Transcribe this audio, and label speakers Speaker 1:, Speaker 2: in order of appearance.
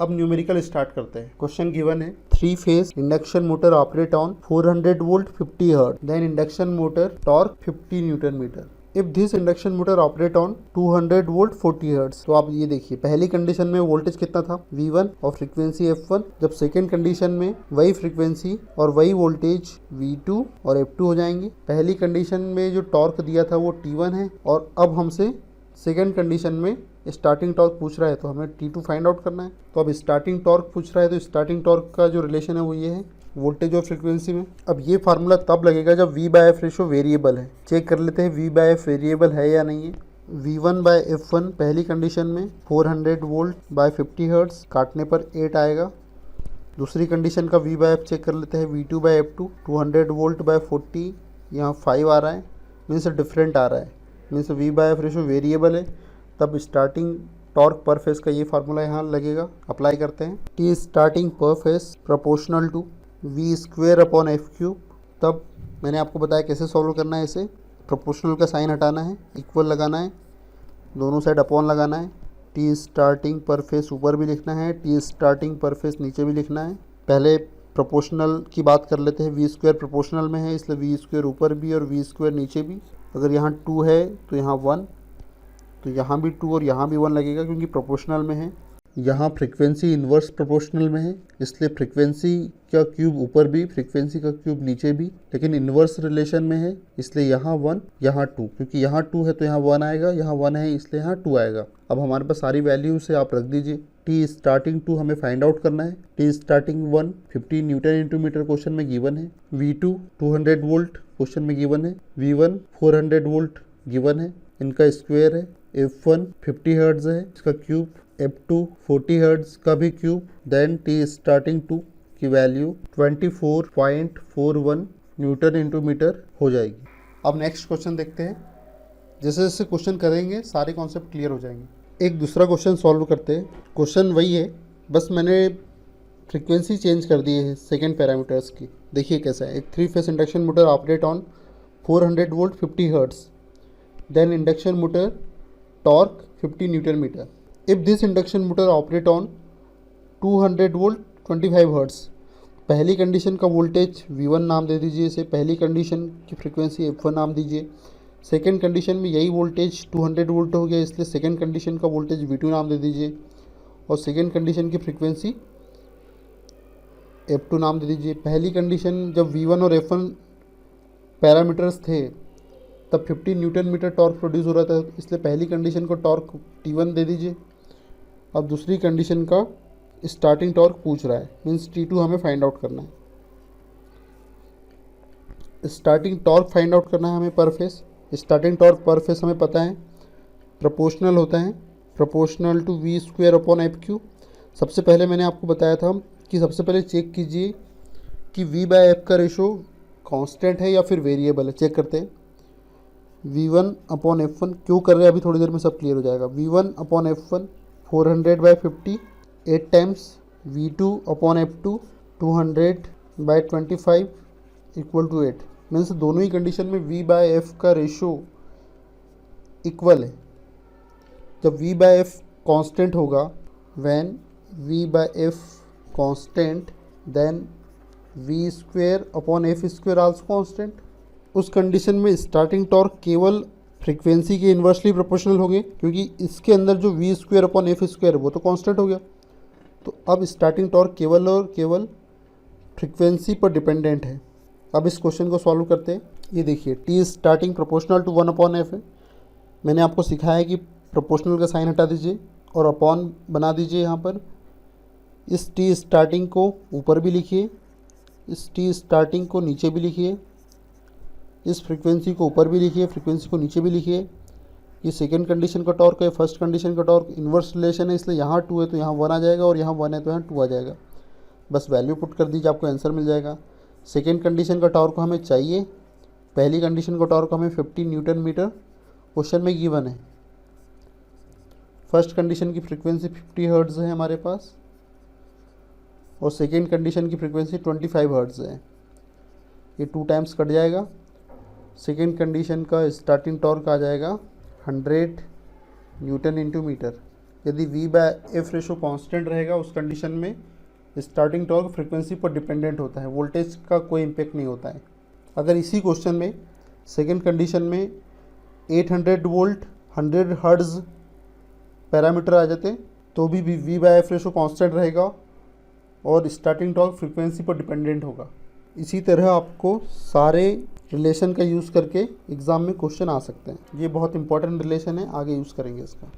Speaker 1: अब numerical start करते हैं। क्वेश्चन गिवन है 3 phase induction motor operate on 400 volt 50 hertz, then induction motor torque 50 newton metre. If this induction motor operate on 200 volt 40 hertz. तो आप ये देखिए, पहली कंडीशन में वोल्टेज कितना था V1 और फ्रीक्वेंसी F1, जब सेकेंड कंडीशन में वही फ्रीक्वेंसी और वही वोल्टेज V2 और F2 हो जाएंगे। पहली कंडीशन में जो टॉर्क दिया था वो T1 है, और अब हमसे सेकेंड कंडीशन में स्टार्टिंग टॉर्क पूछ रहा है, तो हमें T2 फाइंड आउट करना है। तो अब स्टार्टिंग टॉर्क पूछ रहा है, तो स्टार्टिंग टॉर्क का जो रिलेशन है वो ये है वोल्टेज और फ्रीक्वेंसी में। अब ये फार्मूला तब लगेगा जब V/F रेशो वेरिएबल है। चेक कर लेते हैं V/F वेरिएबल है या नहीं है। V1/F1 पहली कंडीशन में 400 वोल्ट बाय 50 हर्ट्ज, काटने पर 8 आएगा। दूसरी कंडीशन का V/F चेक कर लेते हैं, V2/F2 200 वोल्ट बाय 40, यहाँ 5 आ रहा है, मीन्स डिफरेंट आ रहा है, मीन्स V/F रेशो वेरिएबल है। तब स्टार्टिंग टॉर्क पर फेस का ये फार्मूला यहाँ लगेगा। अप्लाई करते हैं, T स्टार्टिंग पर फेस प्रोपोर्शनल टू V²/F³। तब मैंने आपको बताया कैसे सॉल्व करना है इसे। प्रोपोर्शनल का साइन हटाना है, इक्वल लगाना है, दोनों साइड अपॉन लगाना है। T स्टार्टिंग पर फेस ऊपर भी लिखना है, T स्टार्टिंग पर फेस नीचे भी लिखना है। पहले प्रोपोर्शनल की बात कर लेते हैं। V² प्रोपोर्शनल में है, इसलिए V² ऊपर भी और V² नीचे भी। अगर यहाँ 2 है तो यहाँ 1, तो यहाँ भी 2 और यहाँ भी 1 लगेगा, क्योंकि प्रोपोर्शनल में है। यहाँ फ्रीक्वेंसी इन्वर्स प्रोपोर्शनल में है, इसलिए फ्रीक्वेंसी का क्यूब ऊपर भी, फ्रीक्वेंसी का क्यूब नीचे भी, लेकिन इन्वर्स रिलेशन में है, इसलिए यहाँ 1 यहाँ 2, क्योंकि यहाँ 2 है तो यहाँ 1 आएगा, यहाँ 1 है इसलिए यहाँ 2 आएगा। अब हमारे पास सारी वैल्यू से आप रख दीजिए। T स्टार्टिंग 2 हमें फाइंड आउट करना है। T starting 1 50 newton into metre question में गिवन है। V2 200 वोल्ट क्वेश्चन में गिवन है। V1 400 वोल्ट गिवन है, इनका स्क्वायर है। F1 50 हर्ट्ज है, इसका क्यूब। F2 40 हर्ट्ज का भी क्यूब। देन T स्टार्टिंग 2 की वैल्यू 24.41 न्यूटन इंटू मीटर हो जाएगी। अब नेक्स्ट क्वेश्चन देखते हैं। जैसे जैसे क्वेश्चन करेंगे सारे कॉन्सेप्ट क्लियर हो जाएंगे। एक दूसरा क्वेश्चन सॉल्व करते हैं। क्वेश्चन वही है, बस मैंने फ्रीक्वेंसी चेंज कर दी है सेकेंड पैरामीटर्स की। देखिए कैसा है। एक 3 phase induction motor operate on 400 volt 50 hertz, then induction motor torque 50 newton metre. If this induction motor operate on 200 volt 25 hertz. पहली कंडीशन का वोल्टेज V1 नाम दे दीजिए इसे, पहली कंडीशन की फ्रीक्वेंसी F1 नाम दीजिए। सेकेंड कंडीशन में यही वोल्टेज 200 वोल्ट हो गया, इसलिए सेकेंड कंडीशन का वोल्टेज V2 नाम दे दीजिए, और सेकेंड कंडीशन की फ्रीक्वेंसी F2 नाम दे दीजिए। पहली कंडीशन जब V1 और F1 पैरामीटर्स थे तब 50 न्यूटन मीटर टॉर्क प्रोड्यूस हो रहा था, इसलिए पहली कंडीशन को टॉर्क T1 दे दीजिए। अब दूसरी कंडीशन का स्टार्टिंग टॉर्क पूछ रहा है, मीन्स T2 हमें फाइंड आउट करना है। स्टार्टिंग टॉर्क फाइंड आउट करना है हमें पर फेस। स्टार्टिंग टॉर्क पर फेस हमें पता है प्रोपोर्शनल होता है, प्रोपोर्शनल टू V²/F³। सबसे पहले मैंने आपको बताया था कि सबसे पहले चेक कीजिए कि V/F का रेशो कांस्टेंट है या फिर वेरिएबल है। चेक करते हैं। V1/F1 क्यों कर रहे हैं, अभी थोड़ी देर में सब क्लियर हो जाएगा। V1/F1 400/50 8 times, V2/F2 200/25 equal to 8। Means दोनों ही कंडीशन में V/F का रेशो इक्वल है। जब V/F कांस्टेंट होगा, when V/F constant then V²/F² also constant. उस कंडीशन में स्टार्टिंग टॉर्क केवल फ्रीक्वेंसी के इन्वर्सली प्रोपोर्शनल होंगे, क्योंकि इसके अंदर जो V²/F² है वो तो कांस्टेंट हो गया। तो अब स्टार्टिंग टॉर्क केवल और केवल फ्रीक्वेंसी पर डिपेंडेंट है। अब इस क्वेश्चन को सॉल्व करते हैं। ये देखिए, T starting proportional to 1/F है। मैंने आपको सिखाया है कि प्रोपोर्शनल का साइन हटा दीजिए और अपॉन बना दीजिए यहाँ पर। इस T स्टार्टिंग को ऊपर भी लिखिए, इस T स्टार्टिंग को नीचे भी लिखिए, इस फ्रीक्वेंसी को ऊपर भी लिखिए, फ्रीक्वेंसी को नीचे भी लिखिए। ये सेकेंड कंडीशन का टॉर्क है, फर्स्ट कंडीशन का टॉर्क इन्वर्स रिलेशन है, इसलिए यहाँ 2 है तो यहाँ 1 आ जाएगा, और यहाँ 1 है तो यहाँ 2 आ जाएगा। बस वैल्यू पुट कर दीजिए, आपको आंसर मिल जाएगा। सेकेंड कंडीशन का टॉर्क हमें चाहिए, पहली कंडीशन का टॉर्क हमें 50 न्यूटन मीटर क्वेश्चन में गिवन है। फर्स्ट कंडीशन की फ्रीक्वेंसी 50 हर्ट्ज है हमारे पास, और सेकेंड कंडीशन की फ्रीक्वेंसी 25 हर्ट्ज है। ये 2 टाइम्स कट जाएगा। सेकेंड कंडीशन का स्टार्टिंग टॉर्क आ जाएगा 100 न्यूटन इंटू मीटर। यदि V/F रेशो कांस्टेंट रहेगा उस कंडीशन में स्टार्टिंग टॉर्क फ्रीक्वेंसी पर डिपेंडेंट होता है, वोल्टेज का कोई इम्पेक्ट नहीं होता है। अगर इसी क्वेश्चन में सेकेंड कंडीशन में 800 वोल्ट 100 हर्ट्ज पैरामीटर आ जाते तो भी V/F रेशो कांस्टेंट रहेगा और स्टार्टिंग टॉर्क फ्रीक्वेंसी पर डिपेंडेंट होगा। इसी तरह आपको सारे रिलेशन का यूज़ करके एग्ज़ाम में क्वेश्चन आ सकते हैं। ये बहुत इंपॉर्टेंट रिलेशन है, आगे यूज़ करेंगे इसका।